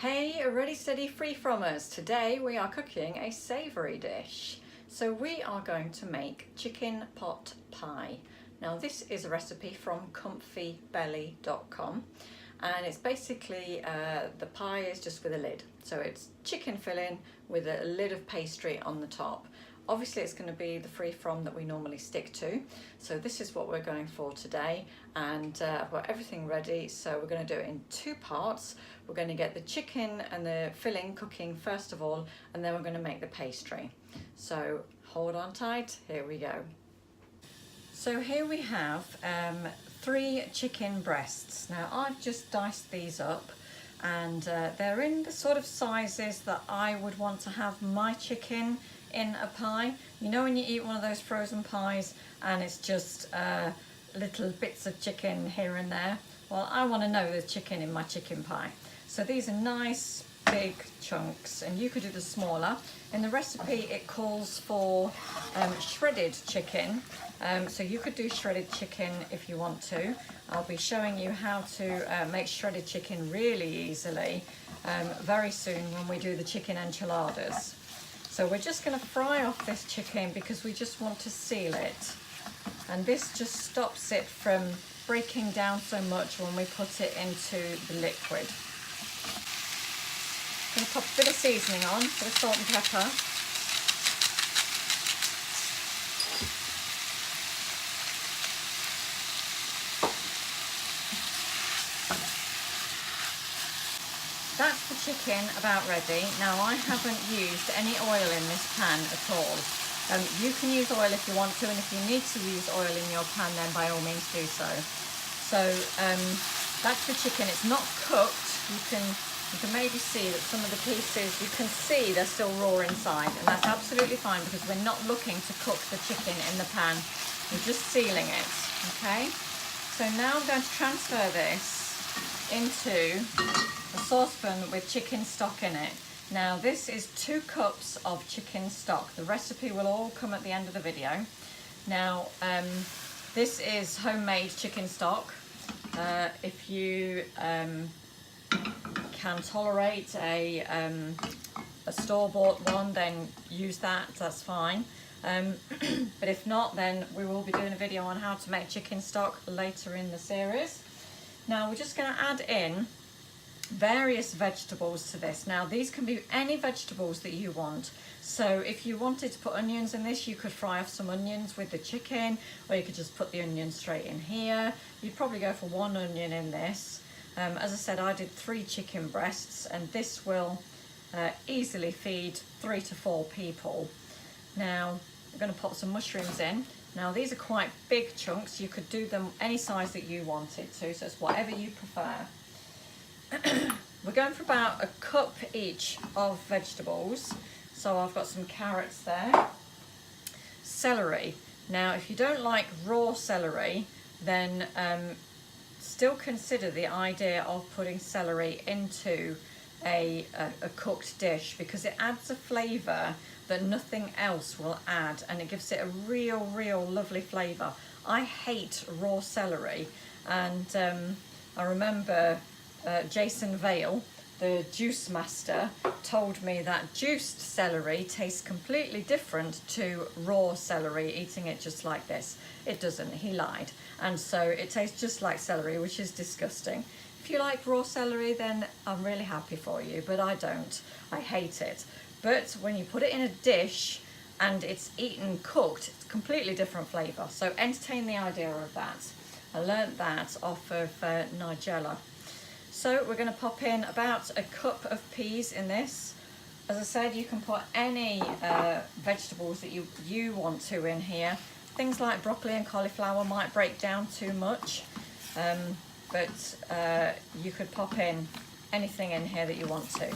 Hey, ready, steady, free-fromers. Today we are cooking a savoury dish. So we are going to make chicken pot pie. Now this is a recipe from comfybelly.com and it's basically, the pie is just with a lid. So it's chicken filling with a lid of pastry on the top. Obviously it's going to be the free-from that we normally stick to. So this is what we're going for today, and I've got everything ready. So we're going to do it in two parts. We're going to get the chicken and the filling cooking first of all, and then we're going to make the pastry. So hold on tight, here we go. So here we have 3 chicken breasts. Now I've just diced these up, and they're in the sort of sizes that I would want to have my chicken in a pie. You know when you eat one of those frozen pies and it's just little bits of chicken here and there? Well, I want to know there's chicken in my chicken pie. So these are nice big chunks, and you could do the smaller. In the recipe it calls for shredded chicken, so you could do shredded chicken if you want to. I'll be showing you how to make shredded chicken really easily very soon when we do the chicken enchiladas. So we're just going to fry off this chicken because we just want to seal it, and this just stops it from breaking down so much when we put it into the liquid. I'm going to pop a bit of seasoning on, a bit of salt and pepper. That's the chicken about ready. Now I haven't used any oil in this pan at all. You can use oil if you want to, and if you need to use oil in your pan, then by all means do so. So that's the chicken. It's not cooked. You can maybe see that some of the pieces, you can see they're still raw inside, and that's absolutely fine because we're not looking to cook the chicken in the pan. We're just sealing it, okay? So now I'm going to transfer this into a saucepan with chicken stock in it. Now this is 2 cups of chicken stock. The recipe will all come at the end of the video. Now this is homemade chicken stock. If you can tolerate a store-bought one, then use that, that's fine. But if not, then we will be doing a video on how to make chicken stock later in the series. Now we're just going to add in various vegetables to this. Now these can be any vegetables that you want. So if you wanted to put onions in this, you could fry off some onions with the chicken, or you could just put the onions straight in here. You'd probably go for 1 onion in this. As I said, I did 3 chicken breasts, and this will easily feed 3 to 4 people. Now I'm going to pop some mushrooms in. Now these are quite big chunks. You could do them any size that you wanted to, so it's whatever you prefer. We're going for about 1 cup each of vegetables. So I've got some carrots there. Celery. Now if you don't like raw celery, then still consider the idea of putting celery into a cooked dish, because it adds a flavour that nothing else will add, and it gives it a real lovely flavour. I hate raw celery, and I remember Jason Vale, the juice master, told me that juiced celery tastes completely different to raw celery, eating it just like this. It doesn't, he lied. And so it tastes just like celery, which is disgusting. If you like raw celery, then I'm really happy for you, but I don't. I hate it. But when you put it in a dish and it's eaten cooked, it's a completely different flavour. So entertain the idea of that. I learnt that off of Nigella. So we're going to pop in about 1 cup of peas in this. As I said, you can put any vegetables that you want to in here. Things like broccoli and cauliflower might break down too much, but you could pop in anything in here that you want to.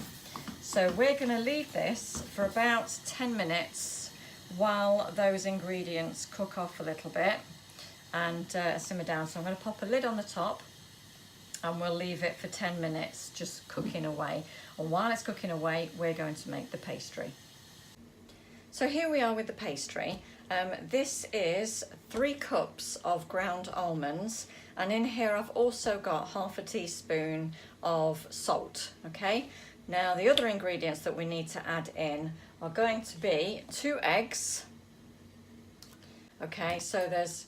So we're going to leave this for about 10 minutes while those ingredients cook off a little bit and simmer down. So I'm going to pop a lid on the top, and we'll leave it for 10 minutes just cooking away. And while it's cooking away, we're going to make the pastry. So here we are with the pastry. This is 3 cups of ground almonds, and in here I've also got half a teaspoon of salt, okay? Now the other ingredients that we need to add in are going to be 2 eggs. Okay, so there's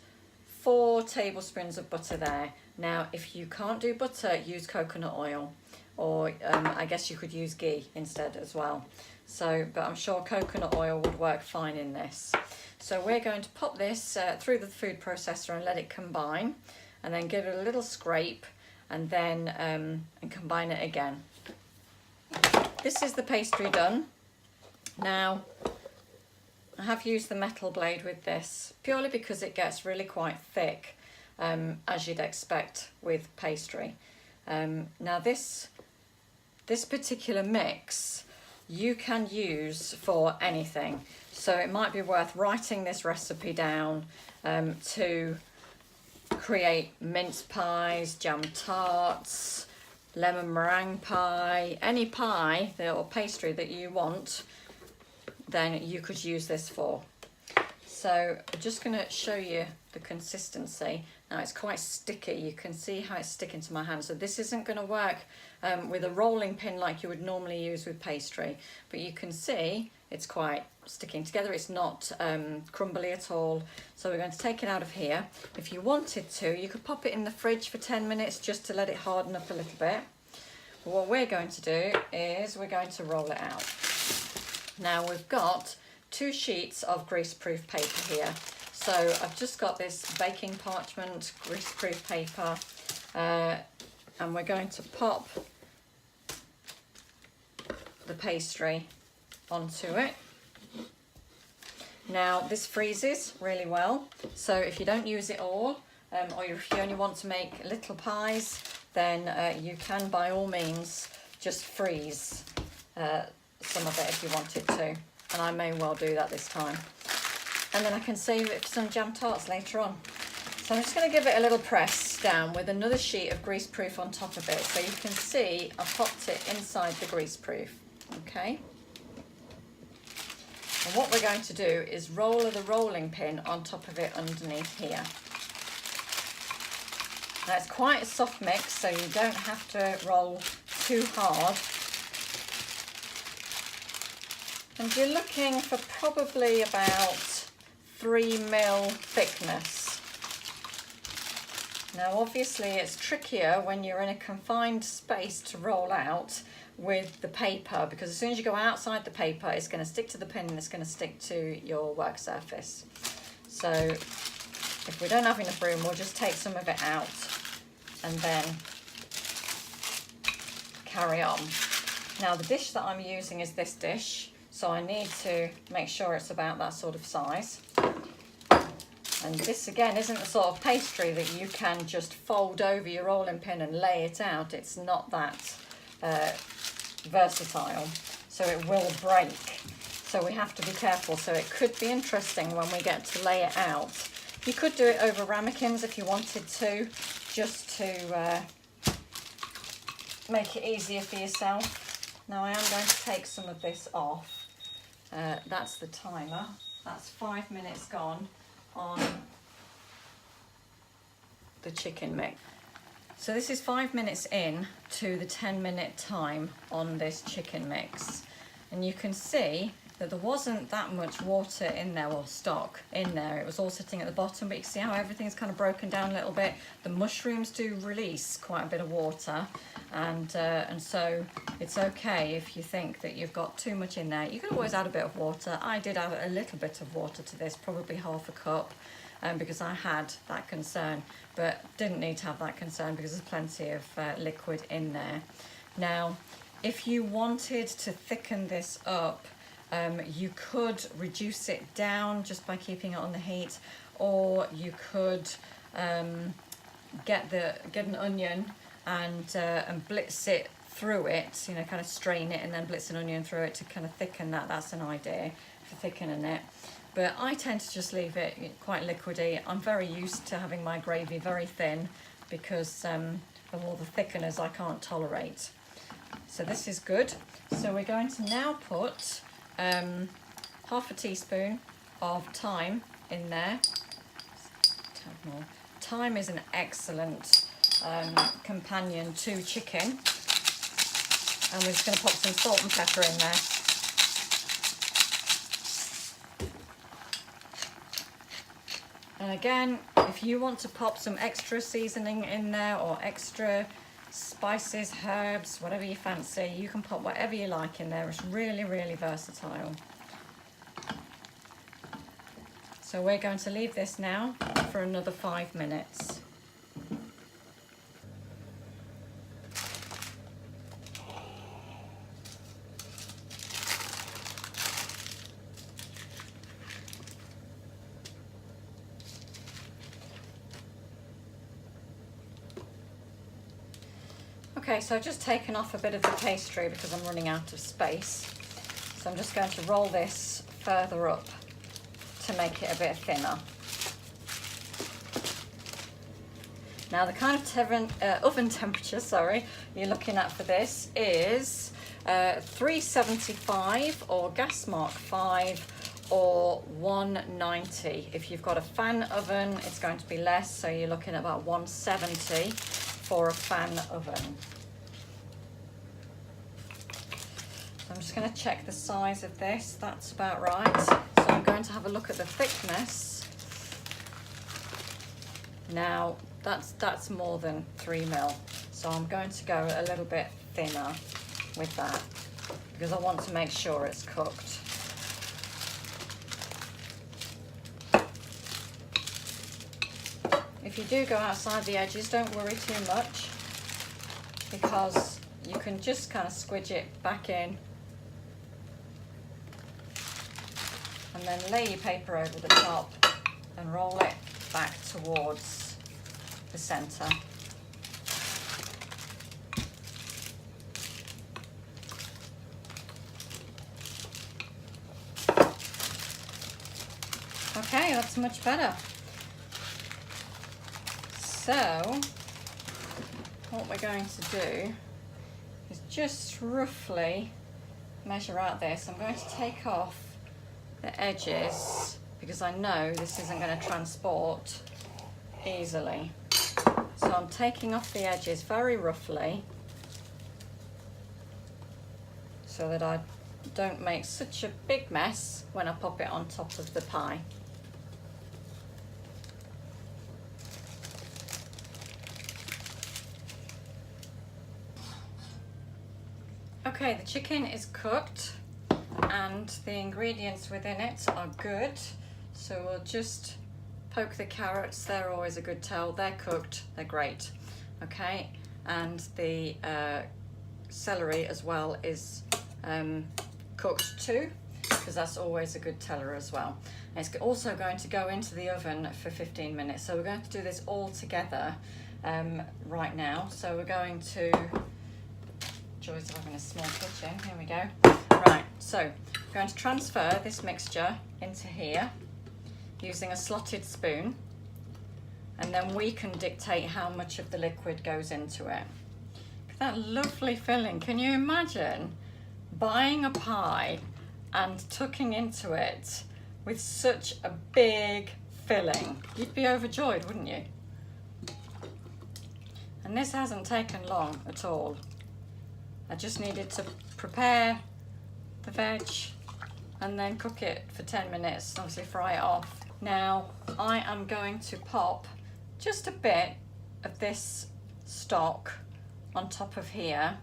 4 tablespoons of butter there. Now if you can't do butter, use coconut oil, or I guess you could use ghee instead as well. So, but I'm sure coconut oil would work fine in this. So we're going to pop this through the food processor and let it combine, and then give it a little scrape, and then and combine it again. This is the pastry done. Now I have used the metal blade with this purely because it gets really quite thick, as you'd expect with pastry. Now this particular mix you can use for anything, so it might be worth writing this recipe down to create mince pies, jam tarts, lemon meringue pie, any pie or pastry that you want, then you could use this for. So I'm just going to show you the consistency. Now it's quite sticky, you can see how it's sticking to my hand. So this isn't going to work with a rolling pin like you would normally use with pastry, but you can see it's quite sticking together. It's not crumbly at all. So we're going to take it out of here. If you wanted to, you could pop it in the fridge for 10 minutes just to let it harden up a little bit. But what we're going to do is we're going to roll it out. Now we've got 2 sheets of greaseproof paper here. So I've just got this baking parchment greaseproof paper, and we're going to pop the pastry onto it. Now this freezes really well, so if you don't use it all, or if you only want to make little pies, then you can by all means just freeze some of it if you wanted to, and I may well do that this time. And then I can save it for some jam tarts later on. So I'm just going to give it a little press down with another sheet of greaseproof on top of it, so you can see I've popped it inside the greaseproof. Okay. And what we're going to do is roll the rolling pin on top of it underneath here. Now it's quite a soft mix, so you don't have to roll too hard. And you're looking for probably about 3 mil thickness. Now obviously it's trickier when you're in a confined space to roll out with the paper, because as soon as you go outside the paper, it's going to stick to the pin and it's going to stick to your work surface. So if we don't have enough room, we'll just take some of it out and then carry on. Now the dish that I'm using is this dish, so I need to make sure it's about that sort of size. And this again isn't the sort of pastry that you can just fold over your rolling pin and lay it out. It's not that versatile, so it will break. So we have to be careful. So it could be interesting when we get to lay it out. You could do it over ramekins if you wanted to, just to make it easier for yourself. Now I am going to take some of this off. That's the timer. That's 5 minutes gone on the chicken mix. So this is 5 minutes in to the 10-minute time on this chicken mix, and you can see that there wasn't that much water in there, or stock in there. It was all sitting at the bottom, but you can see how everything's kind of broken down a little bit. The mushrooms do release quite a bit of water, and so it's okay if you think that you've got too much in there. You can always add a bit of water. I did add a little bit of water to this, probably half a cup, because I had that concern, but didn't need to have that concern because there's plenty of liquid in there. Now, if you wanted to thicken this up, you could reduce it down just by keeping it on the heat, or you could get an onion and blitz it through it, you know, kind of strain it and then blitz an onion through it to kind of thicken that. That's an idea for thickening it. But I tend to just leave it quite liquidy. I'm very used to having my gravy very thin because of all the thickeners I can't tolerate. So this is good. So we're going to now put half a teaspoon of thyme in there. Tad more. Thyme is an excellent companion to chicken. And we're just going to pop some salt and pepper in there. And again, if you want to pop some extra seasoning in there or extra spices, herbs, whatever you fancy, you can pop whatever you like in there. It's really, really versatile. So we're going to leave this now for another 5 minutes. Okay, so I've just taken off a bit of the pastry because I'm running out of space. So I'm just going to roll this further up to make it a bit thinner. Now the kind of oven temperature, you're looking at for this is 375 or gas mark 5 or 190. If you've got a fan oven, it's going to be less, so you're looking at about 170 for a fan oven. So I'm just going to check the size of this. That's about right. So I'm going to have a look at the thickness. Now that's more than 3 mil. So I'm going to go a little bit thinner with that because I want to make sure it's cooked. If you do go outside the edges, don't worry too much because you can just kind of squidge it back in and then lay your paper over the top and roll it back towards the centre. Okay, that's much better. So what we're going to do is just roughly measure out this. I'm going to take off the edges because I know this isn't going to transport easily. So I'm taking off the edges very roughly so that I don't make such a big mess when I pop it on top of the pie. Okay, the chicken is cooked and the ingredients within it are good. So we'll just poke the carrots. They're always a good tell. They're cooked, they're great. Okay, and the celery as well is cooked too, because that's always a good teller as well. And it's also going to go into the oven for 15 minutes. So we're going to do this all together right now. So we're going to, joys of having a small kitchen, here we go. Right, so I'm going to transfer this mixture into here using a slotted spoon, and then we can dictate how much of the liquid goes into it. That lovely filling, can you imagine buying a pie and tucking into it with such a big filling? You'd be overjoyed, wouldn't you? And this hasn't taken long at all. I just needed to prepare the veg and then cook it for 10 minutes, obviously fry it off. Now I am going to pop just a bit of this stock on top of here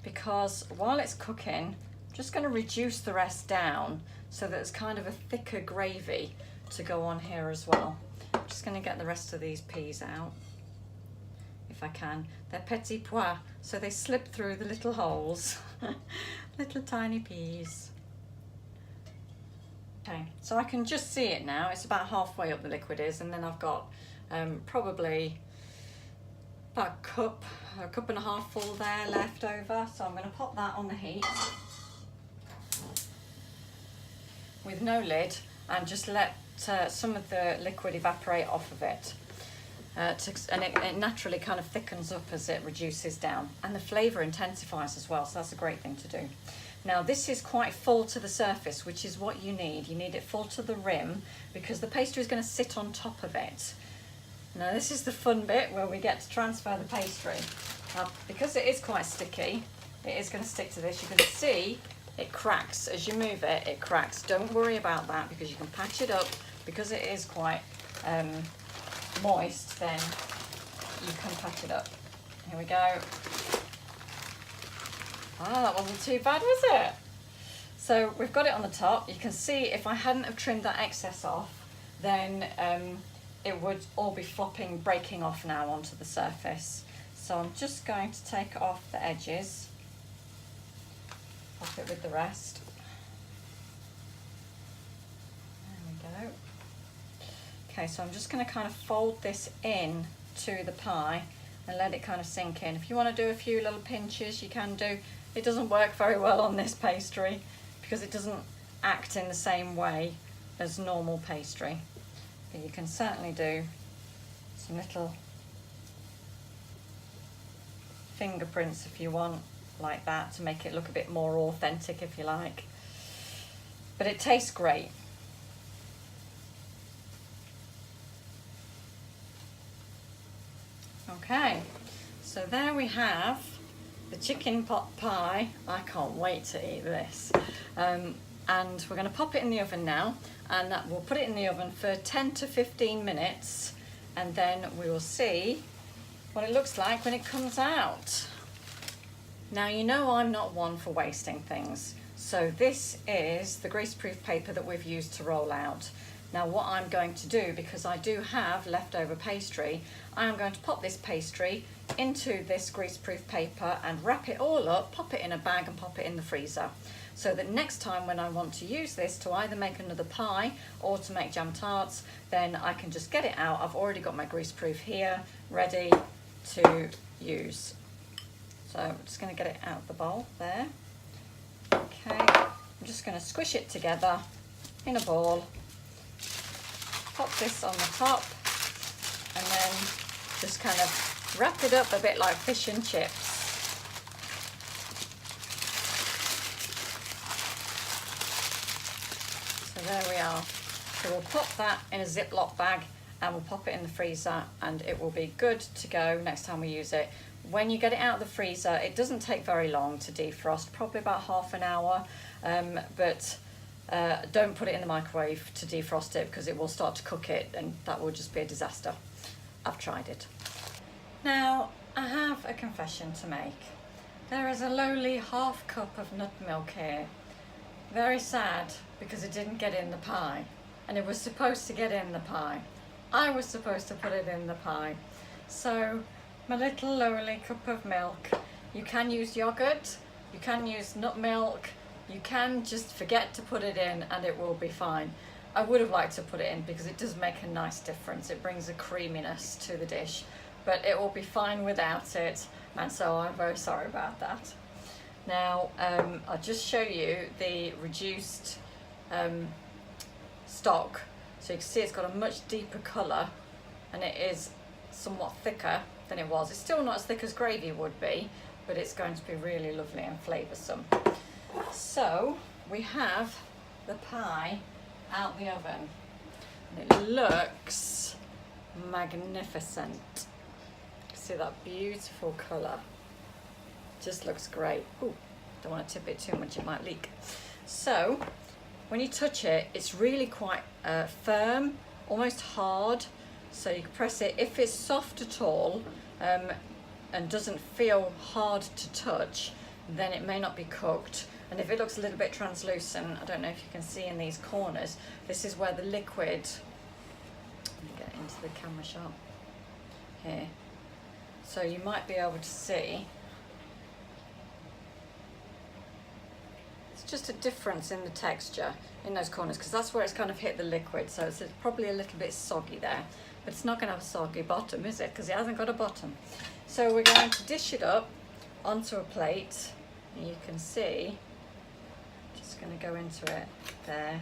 because while it's cooking, I'm just going to reduce the rest down so that it's kind of a thicker gravy to go on here as well. I'm just going to get the rest of these peas out if I can. They're petits pois, so they slip through the little holes. Little tiny peas. Okay, so I can just see it now. It's about halfway up the liquid is, and then I've got probably about a cup and a half full there left over. So I'm going to pop that on the heat with no lid and just let some of the liquid evaporate off of it. And it naturally kind of thickens up as it reduces down, and the flavour intensifies as well, so that's a great thing to do. Now this is quite full to the surface, which is what you need. You need it full to the rim because the pastry is going to sit on top of it. Now this is the fun bit where we get to transfer the pastry. Now, because it is quite sticky, it is going to stick to this. You can see it cracks as you move it, it cracks. Don't worry about that because you can patch it up. Because it is quite moist, then you can patch it up. Here we go. Ah, that wasn't too bad, was it? So we've got it on the top. You can see if I hadn't have trimmed that excess off, then it would all be flopping, breaking off now onto the surface. So I'm just going to take off the edges, pop it with the rest. There we go. Okay, so I'm just going to kind of fold this in to the pie and let it kind of sink in. If you want to do a few little pinches, you can do. It doesn't work very well on this pastry because it doesn't act in the same way as normal pastry. But you can certainly do some little fingerprints if you want, like that, to make it look a bit more authentic if you like. But it tastes great. Okay, so there we have the chicken pot pie. I can't wait to eat this. And we're going to pop it in the oven now, and we'll put it in the oven for 10 to 15 minutes, and then we will see what it looks like when it comes out. Now, you know I'm not one for wasting things, so this is the greaseproof paper that we've used to roll out. Now what I'm going to do, because I do have leftover pastry, I am going to pop this pastry into this greaseproof paper and wrap it all up, pop it in a bag and pop it in the freezer. So that next time when I want to use this to either make another pie or to make jam tarts, then I can just get it out. I've already got my greaseproof here ready to use. So I'm just going to get it out of the bowl there. Okay, I'm just going to squish it together in a ball. Pop this on the top and then just kind of wrap it up a bit like fish and chips. So there we are. So we'll pop that in a Ziploc bag and we'll pop it in the freezer and it will be good to go next time we use it. When you get it out of the freezer, it doesn't take very long to defrost, probably about half an hour, but don't put it in the microwave to defrost it because it will start to cook it and that will just be a disaster. I've tried it. Now, I have a confession to make. There is a lowly half cup of nut milk here. Very sad because it didn't get in the pie, and it was supposed to get in the pie. I was supposed to put it in the pie. So, my little lowly cup of milk. You can use yogurt, you can use nut milk, you can just forget to put it in and it will be fine. I would have liked to put it in because it does make a nice difference. It brings a creaminess to the dish, but it will be fine without it, and so I'm very sorry about that. Now, I'll just show you the reduced stock. So you can see it's got a much deeper colour and it is somewhat thicker than it was. It's still not as thick as gravy would be, but it's going to be really lovely and flavoursome. So we have the pie out the oven. And it looks magnificent. See that beautiful colour? Just looks great. Ooh, don't want to tip it too much, it might leak. So when you touch it, it's really quite firm, almost hard. So you can press it. If it's soft at all and doesn't feel hard to touch, then it may not be cooked. And if it looks a little bit translucent, I don't know if you can see in these corners, this is where the liquid, let me get into the camera shot here. So you might be able to see, it's just a difference in the texture in those corners because that's where it's kind of hit the liquid. So it's probably a little bit soggy there, but it's not going to have a soggy bottom, is it? Because it hasn't got a bottom. So we're going to dish it up onto a plate. And you can see, just going to go into it there.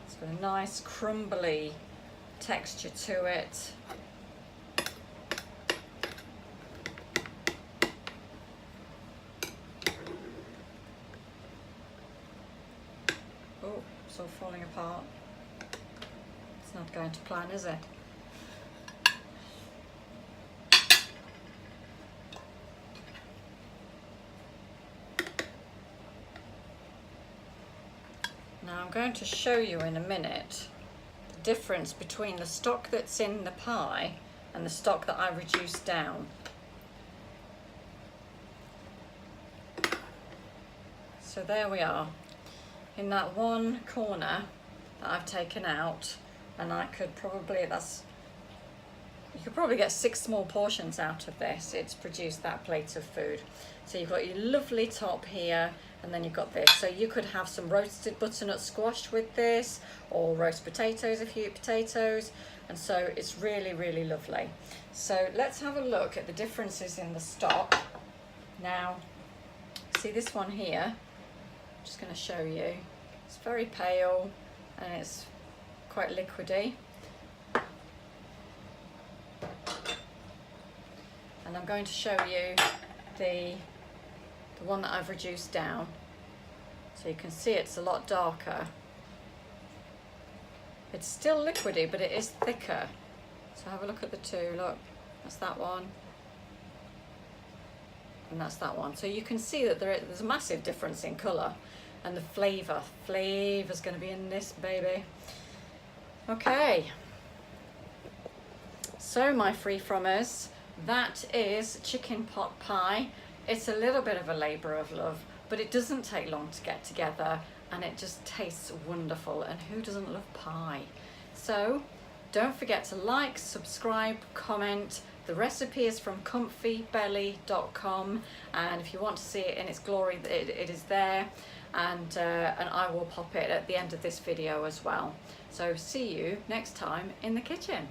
It's got a nice crumbly texture to it. Oh, it's all falling apart. It's not going to plan, is it? I'm going to show you in a minute the difference between the stock that's in the pie and the stock that I reduced down. So there we are, in that one corner that I've taken out, and I could probably, you could probably get 6 small portions out of this. It's produced that plate of food. So you've got your lovely top here, and then you've got this. So you could have some roasted butternut squash with this, or roast potatoes if you eat potatoes. And so it's really, really lovely. So let's have a look at the differences in the stock. Now, see this one here? I'm just going to show you. It's very pale and it's quite liquidy. And I'm going to show you the one that I've reduced down. So you can see it's a lot darker. It's still liquidy, but it is thicker. So have a look at the two. Look, that's that one. And that's that one. So you can see that there's a massive difference in colour. And the flavour's going to be in this baby. Okay. So my free-fromers, that is chicken pot pie. It's a little bit of a labour of love, but it doesn't take long to get together, and it just tastes wonderful. And who doesn't love pie? So don't forget to like, subscribe, comment. The recipe is from comfybelly.com, and if you want to see it in its glory, it is there, and I will pop it at the end of this video as well. So see you next time in the kitchen.